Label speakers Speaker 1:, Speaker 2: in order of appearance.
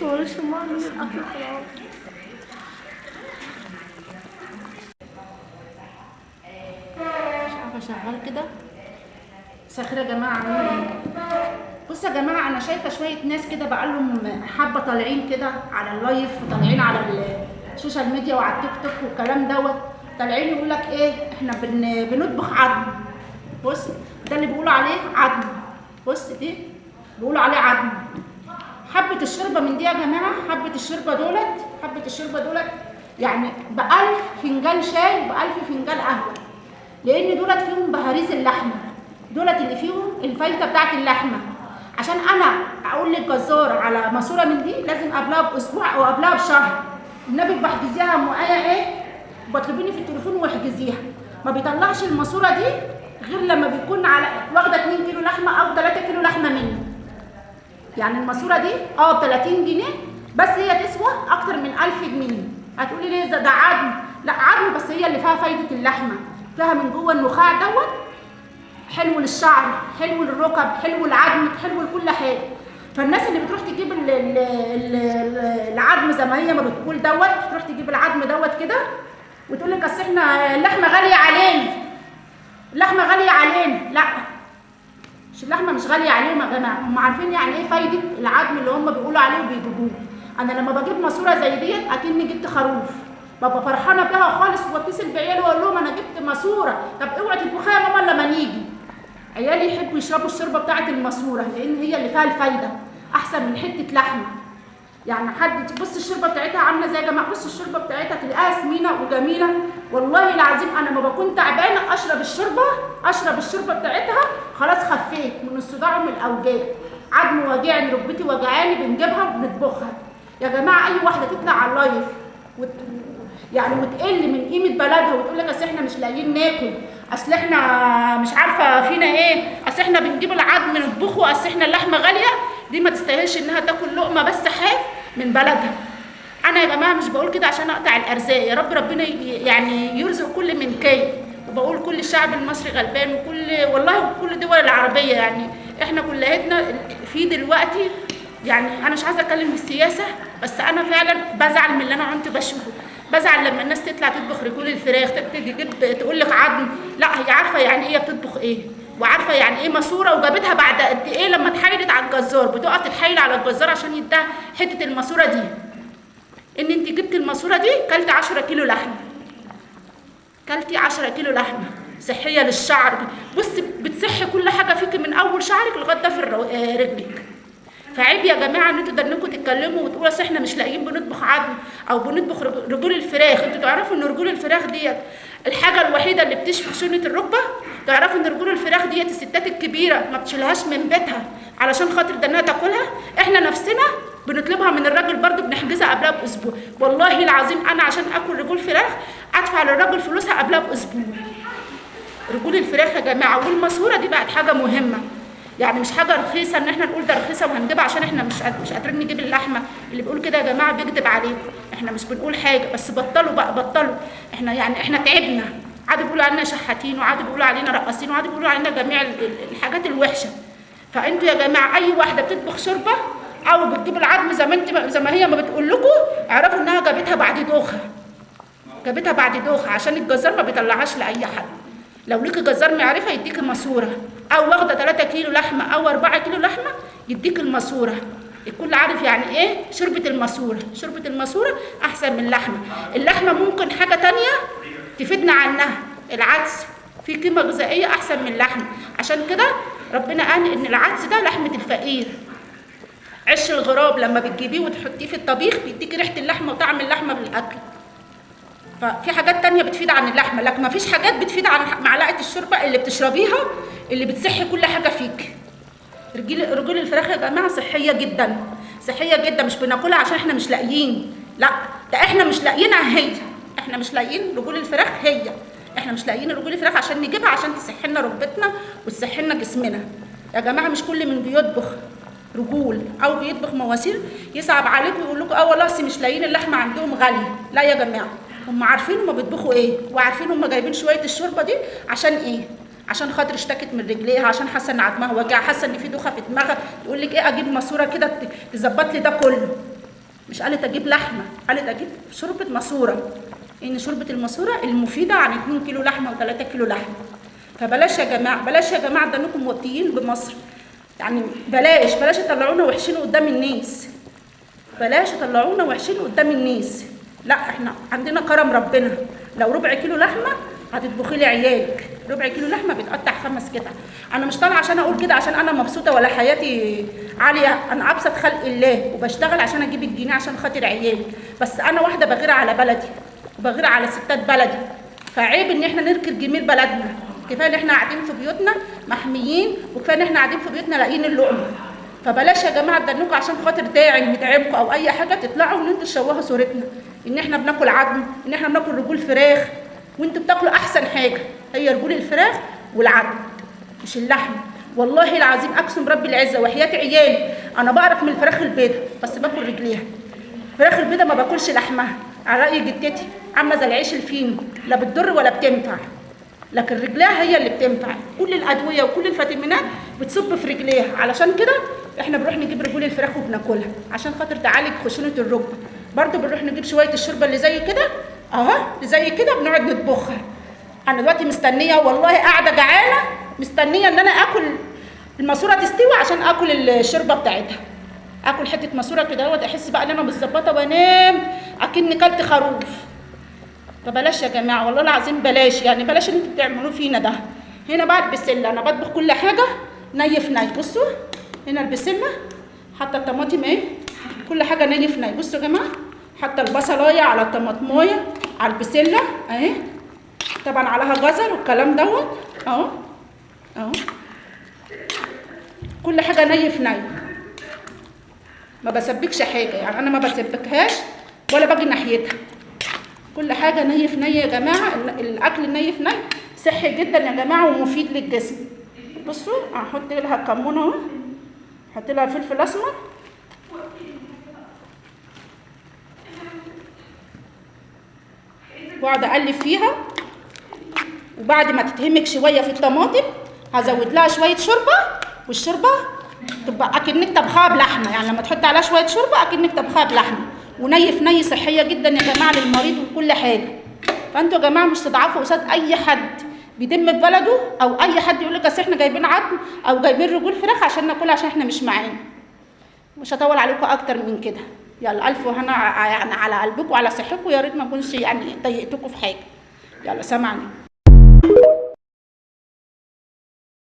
Speaker 1: معلش ماما بس الاكل خلاص.
Speaker 2: مش عارفه اشغل كده. مساء الخير يا جماعه، عاملين ايه؟ بصوا يا جماعه، انا شايفه شويه ناس كده بقالهم حبه طالعين كده على اللايف وطالعين على السوشيال ميديا وعلى التيك توك والكلام دوت، طالعين يقول لك ايه، احنا بنطبخ عظم. بص ده اللي بيقولوا عليه عظم. بص دي بيقولوا عليه عظم. حبه الشوربه من دي يا جماعه، حبه الشوربه دولت يعني ب1000 فنجان شاي وب1000 فنجان قهوه، لان دولت فيهم بهاريز اللحمه، دولت اللي فيهم الفايده بتاعت اللحمه. عشان انا اقول للجزار على ماسوره من دي لازم قبلها باسبوع او قبلها بشهر. النبي بحجزيها معايا ايه، بطلبيني في التليفون واحجزيها. ما بيطلعش الماسوره دي غير لما بيكون على واخده 2 كيلو لحمه او 3 كيلو لحمه مني. يعني الماسوره دي ب 30 جنيه بس هي تسوى اكتر من 1000 جنيه. هتقولي ليه ده عظم؟ لا عظم، بس هي اللي فيها فايده اللحمه، فيها من جوه النخاع دوت حلو للشعر، حلو للركب، حلو للعظم، حلو لكل حاجه. فالناس اللي بتروح تجيب العظم زي ما هي ما بتقول دوت، تروح تجيب العظم دوت كده وتقول لك اصل احنا اللحمه غاليه علينا، اللحمه غاليه علينا. لا، مش اللحمه مش غاليه عليهم يا جماعه، هم عارفين يعني ايه فايده العظم اللي هم بيقولوا عليه وبيجيبوه. انا لما بجيب ماسوره زي ديت اكني جبت خروف، ببقى فرحانه بيها خالص وبتصل بعيالي واقول لهم انا جبت ماسوره. طب اوعي تطبخيها يا ماما لما نيجي. عيالي يحبوا يشربوا الشوربه بتاعه الماسوره لان هي اللي فيها الفايده احسن من حته لحمه. يعني حد بص الشوربه بتاعتها عامله زي يا جماعه، بص الشوربه بتاعتها تلاقيها سمينه وجميله. والله العظيم انا ما بكون تعبانه اشرب الشوربه بتاعتها خلاص خفيت من الصداع ومن الاوجاع. عظم واجعني، ركبتي وجعاني، بنجيبها وبنطبخها. يا جماعه اي واحده تطلع على اللايف يعني وتقل من قيمه بلدها وتقول لك اصل احنا مش لاقيين ناكل، اصل احنا مش عارفه فينا ايه، اصل احنا بنجيب العظم نطبخه، اصل احنا اللحمه غاليه، دي ما تستاهلش انها تاكل لقمه بس حاف من بلدها. انا يا جماعه مش بقول كده عشان اقطع الارزاق، يا رب ربنا يعني يرزق كل من كي، وبقول كل الشعب المصري غلبان وكل والله كل الدول العربيه. يعني احنا كلياتنا في دلوقتي، يعني انا مش عايزه اتكلم في السياسه بس انا فعلا بزعل من اللي انا كنت بشوفه. بزعل لما الناس تطلع تطبخ رجول الفراخ، تجيب تقول لك عظم. لا، هي عارفه يعني ايه بتطبخ ايه، وعارفه يعني ايه ماسوره، وجابتها بعد قد ايه لما اتحايلت على الجزار. بتقف تتحايل على الجزار عشان يديها حته الماسوره دي. ان انت جبت الماسوره دي كلتي 10 كيلو لحمه، كلتي 10 كيلو لحمه صحيه للشعر. بص بتصحي كل حاجه فيك من اول شعرك لغايه ضفر رجلك. فعيب يا جماعه ان انتوا ده انكم تتكلموا وتقولوا اصل احنا مش لاقيين بنطبخ عظم او بنطبخ رجول الفراخ. انتوا تعرفوا ان رجول الفراخ ديت الحاجه الوحيده اللي بتشفي خشونه الركبه. تعرفوا ان رجول الفراخ ديت الستات الكبيره ما بتشيلهاش من بيتها علشان خاطر ده انها تاكلها. احنا نفسنا بنطلبها من الراجل برضو، بنحجزها قبلها باسبوع. والله العظيم انا عشان اكل رجول فراخ ادفع للراجل فلوسها قبلها باسبوع. رجول الفراخ يا جماعه والماسوره دي بقت حاجه مهمه، يعني مش حاجه رخيصه ان احنا نقول ده رخيصه وهنجيبها عشان احنا مش قادرين نجيب اللحمه. اللي بيقول كده يا جماعه بيكذب عليكم، احنا مش بنقول حاجه بس بطلوا بقى بطلوا. احنا يعني احنا تعبنا، عادوا بيقولوا علينا شحاتين وعادوا بيقولوا علينا رقاصين وعادوا بيقولوا علينا جميع الحاجات الوحشه. فانتوا يا جماعه اي واحده بتطبخ شوربه او بتجيب العظم زي ما هي ما بتقول لكم، اعرفوا انها جابتها بعد دوخه، عشان الجزار ما بيطلعهاش لاي حد. لو ليكي جزار معرفه يديك ماسوره، او واخده 3 كيلو لحمه او 4 كيلو لحمه يديك الماسوره. الكل عارف يعني ايه شوربه الماسوره احسن من اللحمه ممكن حاجه تانية تفيدنا عنها، العدس فيه قيمه غذائيه احسن من اللحمه. عشان كده ربنا قال ان العدس ده لحمه الفقير. عش الغراب لما بتجيبيه وتحطيه في الطبيخ بيديكي ريحه اللحمه وطعم اللحمه بالاكل. ففي حاجات تانية بتفيد عن اللحمه، لكن ما فيش حاجات بتفيد عن معلقه الشوربه اللي بتشربيها اللي بتصحي كل حاجه فيك. رجول الفراخ يا جماعه صحيه جدا، مش بناكلها عشان احنا مش لاقيين، لا ده احنا مش لاقيينها، احنا مش لاقيين رجول الفراخ، احنا مش لاقيين رجول الفراخ عشان نجيبها عشان تسحي لنا ركبتنا وتسحي لنا جسمنا. يا جماعه مش كل من بيطبخ رجول او بيطبخ مواسير يصعب عليكم ويقول لكم والله اصل مش لاقيين اللحمه عندهم غاليه. لا يا جماعه، هم عارفين هم بيطبخوا ايه، وعارفين هم جايبين شويه الشوربه دي عشان ايه، عشان خاطر اشتكت من رجليها، عشان حاسه ان عظمها وجع، حاسه ان في دوخه في دماغها، تقول لك ايه اجيب ماسوره كده تظبط لي ده كله. مش قالت اجيب لحمه، قالت اجيب شوربه ماسوره، ان شوربه الماسوره المفيده عن 2 كيلو لحمه و3 كيلو لحمه. فبلاش يا جماعه، بلاش يا جماعه، ده انكم موطيين بمصر. يعني بلاش تطلعونا وحشين قدام الناس، بلاش تطلعونا وحشين قدام الناس. لا احنا عندنا كرم ربنا. لو ربع كيلو لحمه هتطبخي لي عيالك، ربع كيلو لحمه بيتقطع 5 قطع. انا مش طالعه عشان اقول كده عشان انا مبسوطه ولا حياتي عاليه، انا ابسط خلق الله وبشتغل عشان اجيب الجنيه عشان خاطر عيالي. بس انا واحده بغير على بلدي وبغير على ستات بلدي، فعيب ان احنا ننكر جميل بلدنا. كفايه ان احنا قاعدين في بيوتنا محميين، وكفايه ان احنا قاعدين في بيوتنا لاقيين اللقمه. فبلاش يا جماعه تدنوكوا عشان خاطر داعم يدعمكم او اي حاجه تطلعوا ان انتوا تشوهوا صورتنا، ان احنا بناكل عظم، ان احنا بناكل رجول فراخ، وانتوا بتاكلوا احسن حاجه هي رجول الفراخ والعظم مش اللحم. والله العظيم اقسم برب العزه وحياه عيالي انا بعرف من الفراخ البيضاء بس باكل رجليها. الفراخ البيضاء ما باكلش لحمها، على راي جدتي عامله زي العيش الفينو، لا بتضر ولا بتنفع، لكن رجليها هي اللي بتنفع. كل الادويه وكل الفيتامينات بتصب في رجليها، علشان كده احنا بنروح نجيب رجول الفراخ وبناكلها عشان خاطر تعالج خشونه الركبه. برضو بنروح نجيب شويه الشوربه اللي زي كده اهو، اللي زي كده بنقعد نطبخها. انا دلوقتي مستنيه والله، قاعده جعانه مستنيه ان انا اكل الماسوره تستوي عشان اكل الشوربه بتاعتها. اكل حته ماسوره كده اهوت، احس بقى ان انا متظبطه وانام اكني كلت خروف. فبلاش يا جماعه والله العظيم بلاش، يعني بلاش اللي انتوا بتعملوه فينا ده. هنا بقى البسله، انا بطبخ كل حاجه ني في ني. بصوا هنا البسله، حتى الطماطم اهي، كل حاجه ني في ني. بصوا يا جماعه، حتى البصلايه على الطماطمايه على البسله اهي، طبعا عليها جزر والكلام دوت اهو اهو، كل حاجه ني في ني، ما بسبكش حاجه، يعني انا ما بسبكهاش ولا باجي ناحيتها. كل حاجه ني في ني يا جماعه. الاكل الني في ني صحي جدا يا جماعه ومفيد للجسم. بصوا هحط لها كمون اهو، احط لها فلفل اسمر، واقعد اقلب فيها. وبعد ما تتهمك شويه في الطماطم هزود لها شويه شوربه، والشوربه تبقى اكنك طبخها بلحمه، يعني لما تحط عليها شويه شوربه اكنك طبخها بلحمه. وني في ني صحيه جدا يا جماعه للمريض وكل حاجه. فانتوا يا جماعه مش تضعفوا قصاد اي حد بيدم في بلده، او اي حد يقول لك اصل احنا جايبين عظم او جايبين رجول فراخ عشان ناكلها عشان احنا مش معانا. مش هطول عليكم اكتر من كده. يلا الف وهنا يعني على قلبكم وعلى صحتكم، يا ريت ما اكونش يعني ضايقتكم في حاجه. يلا سامعني.